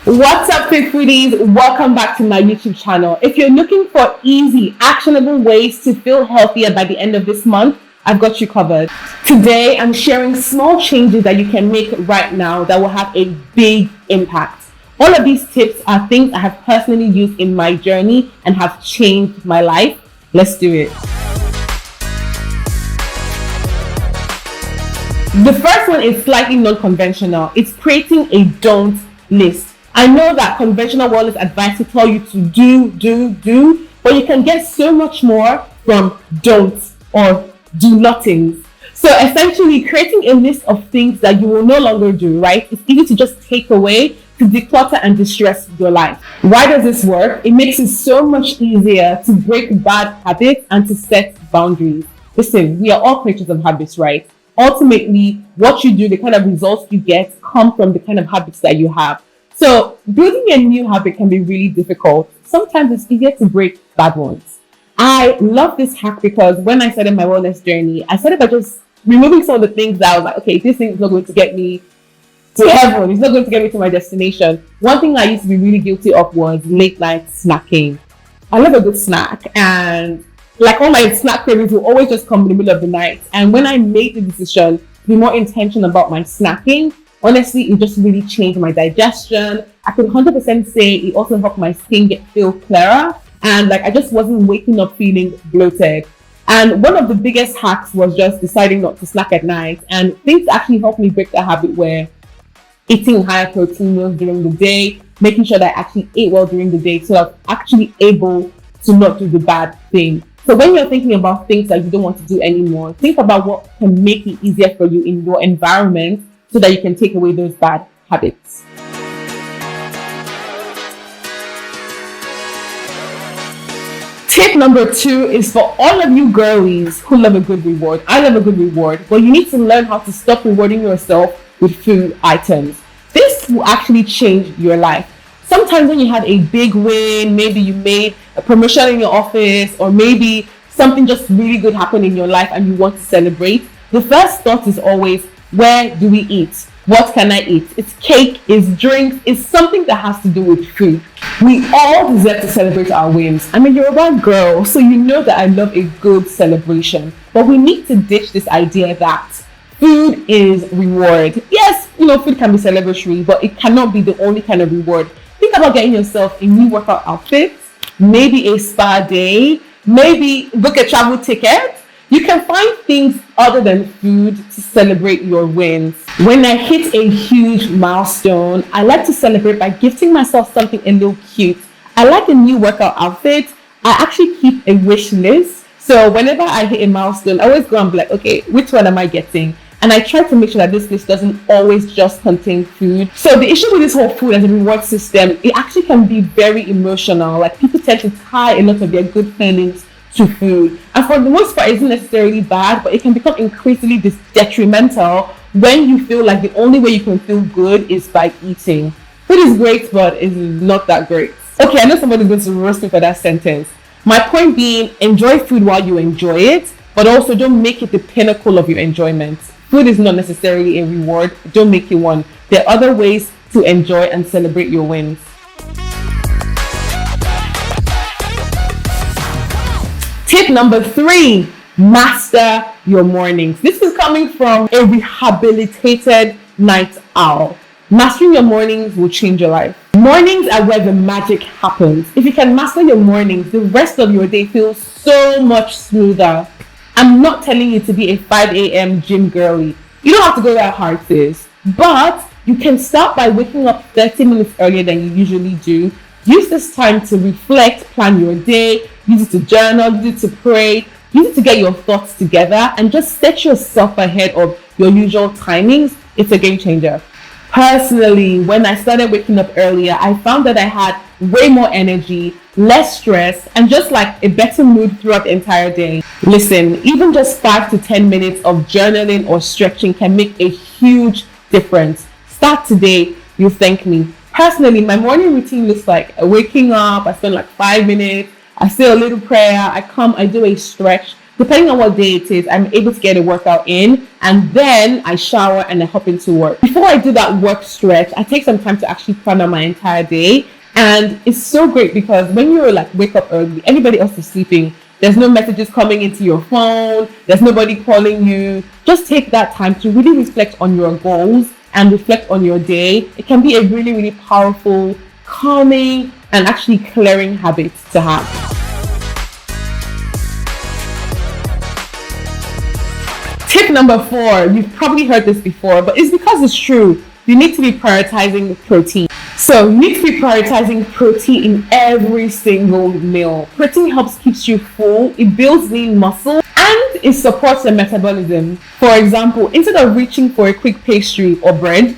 What's up, Fit Foodies? Welcome back to my YouTube channel. If you're looking for easy, actionable ways to feel healthier by the end of this month, I've got you covered. Today, I'm sharing small changes that you can make right now that will have a big impact. All of these tips are things I have personally used in my journey and have changed my life. Let's do it. The first one is slightly non-conventional. It's creating a don't list. I know that conventional wellness advice will tell you to do, but you can get so much more from don'ts or do nothings. So essentially creating a list of things that you will no longer do, right? It's easy to just take away, to declutter and distress your life. Why does this work? It makes it so much easier to break bad habits and to set boundaries. Listen, we are all creatures of habits, right? Ultimately, what you do, the kind of results you get come from the kind of habits that you have. So building a new habit can be really difficult. Sometimes it's easier to break bad ones. I love this hack because when I started my wellness journey, I started by just removing some of the things that I was like, okay, this thing is not going to get me to heaven. It's not going to get me to my destination. One thing I used to be really guilty of was late night snacking. I love a good snack, and like all my snack cravings will always just come in the middle of the night. And when I made the decision to be more intentional about my snacking, honestly, it just really changed my digestion. I could 100% say it also helped my skin feel clearer. And I just wasn't waking up feeling bloated. And one of the biggest hacks was just deciding not to snack at night. And things actually helped me break the habit where eating higher protein meals during the day, making sure that I actually ate well during the day so I'm actually able to not do the bad thing. So when you're thinking about things that you don't want to do anymore, think about what can make it easier for you in your environment so that you can take away those bad habits. Tip number 2 is for all of you girlies who love a good reward. I love a good reward, but you need to learn how to stop rewarding yourself with food items. This will actually change your life. Sometimes when you have a big win, maybe you made a promotion in your office, or maybe something just really good happened in your life and you want to celebrate, the first thought is always, where do we eat? What can I eat? It's cake, it's drinks, it's something that has to do with food. We all deserve to celebrate our wins. I'm a Yoruba girl, so you know that I love a good celebration. But we need to ditch this idea that food is reward. Yes, food can be celebratory, but it cannot be the only kind of reward. Think about getting yourself a new workout outfit, maybe a spa day, maybe book a travel ticket. You can find things other than food to celebrate your wins. When I hit a huge milestone, I like to celebrate by gifting myself something a little cute. I like a new workout outfit. I actually keep a wish list. So whenever I hit a milestone, I always go and be like, okay, which one am I getting? And I try to make sure that this list doesn't always just contain food. So the issue with this whole food as a reward system, it actually can be very emotional. Like people tend to tie a lot of their good feelings to food, and for the most part, it isn't necessarily bad, but it can become increasingly detrimental when you feel like the only way you can feel good is by eating. Food is great, but it's not that great. Okay, I know somebody's going to roast me for that sentence. My point being, enjoy food while you enjoy it, but also don't make it the pinnacle of your enjoyment. Food is not necessarily a reward. Don't make it one. There are other ways to enjoy and celebrate your wins. Tip number 3, master your mornings. This is coming from a rehabilitated night owl. Mastering your mornings will change your life. Mornings are where the magic happens. If you can master your mornings, the rest of your day feels so much smoother. I'm not telling you to be a 5 a.m. gym girly. You don't have to go that hard, sis. But you can start by waking up 30 minutes earlier than you usually do. Use this time to reflect, plan your day, use it to journal, use it to pray, use it to get your thoughts together, and just set yourself ahead of your usual timings. It's a game changer. Personally, when I started waking up earlier, I found that I had way more energy, less stress, and just a better mood throughout the entire day. Listen, even just 5 to 10 minutes of journaling or stretching can make a huge difference. Start today, you'll thank me. Personally, my morning routine looks like waking up, I spend 5 minutes, I say a little prayer, I come, I do a stretch, Depending on what day it is, I'm able to get a workout in, and then I shower and I hop into work. Before I do that work stretch, I take some time to actually plan out my entire day. And it's so great because when you like wake up early, everybody else is sleeping. There's no messages coming into your phone. There's nobody calling you. Just take that time to really reflect on your goals and reflect on your day. It can be a really, really powerful, calming, and actually clearing habit to have. Tip number 4, you've probably heard this before, but it's because it's true. You need to be prioritizing protein. So you need to be prioritizing protein in every single meal. Protein helps keeps you full, it builds lean muscle, and it supports your metabolism. For example, instead of reaching for a quick pastry or bread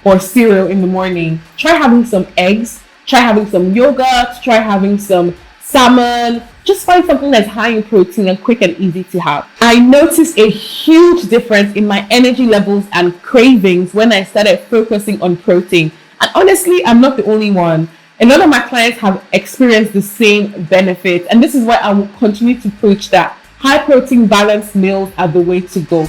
or cereal in the morning, try having some eggs, try having some yogurt, try having some salmon. Just find something that's high in protein and quick and easy to have. I noticed a huge difference in my energy levels and cravings when I started focusing on protein. And honestly, I'm not the only one. A lot of my clients have experienced the same benefits. And this is why I will continue to preach that high protein balanced meals are the way to go.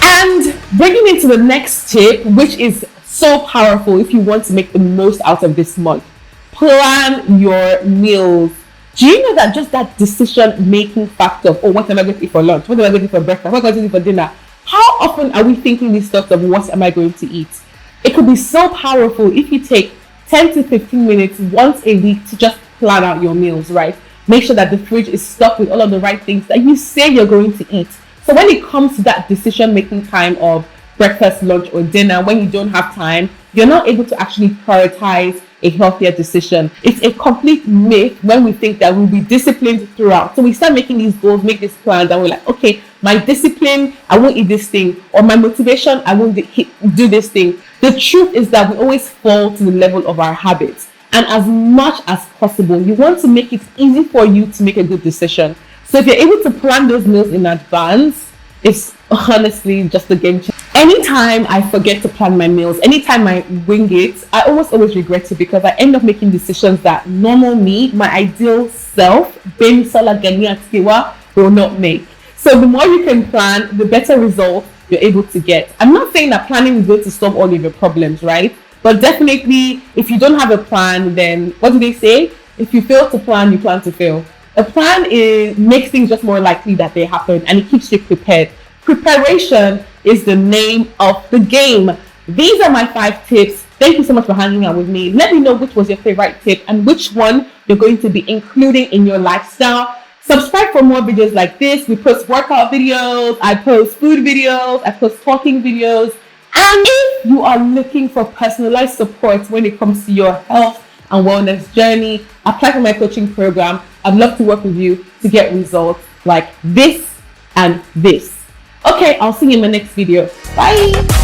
And bringing into the next tip, which is so powerful if you want to make the most out of this month. Plan your meals. Do you know that just that decision making factor of, oh, what am I going to eat for lunch? What am I going to eat for breakfast? What am I going to eat for dinner? How often are we thinking these thoughts of what am I going to eat? It could be so powerful if you take 10 to 15 minutes once a week to just plan out your meals, right? Make sure that the fridge is stocked with all of the right things that you say you're going to eat. So when it comes to that decision making time of breakfast, lunch, or dinner, when you don't have time, you're not able to actually prioritize a healthier decision. It's a complete myth when we think that we'll be disciplined throughout. So we start making these goals, make these plans, and we're like, okay, my discipline, I won't eat this thing, or my motivation, I won't do this thing. The truth is that we always fall to the level of our habits. And as much as possible, you want to make it easy for you to make a good decision. So if you're able to plan those meals in advance, it's honestly just a game changer. Anytime I forget to plan my meals, anytime I wing it, I almost always regret it because I end up making decisions that normal me, my ideal self, Ben Sola Genia Tiwa, will not make. So the more you can plan, the better result you're able to get. I'm not saying that planning is going to solve all of your problems, right? But definitely, if you don't have a plan, then what do they say? If you fail to plan, you plan to fail. A plan makes things just more likely that they happen, and it keeps you prepared. Preparation is the name of the game. These are my 5 tips. Thank you so much for hanging out with me. Let me know which was your favorite tip and which one you're going to be including in your lifestyle. Subscribe for more videos like this. We post workout videos, I post food videos, I post talking videos. And if you are looking for personalized support when it comes to your health and wellness journey, apply for my coaching program. I'd love to work with you to get results like this and this. Okay, I'll see you in my next video. Bye.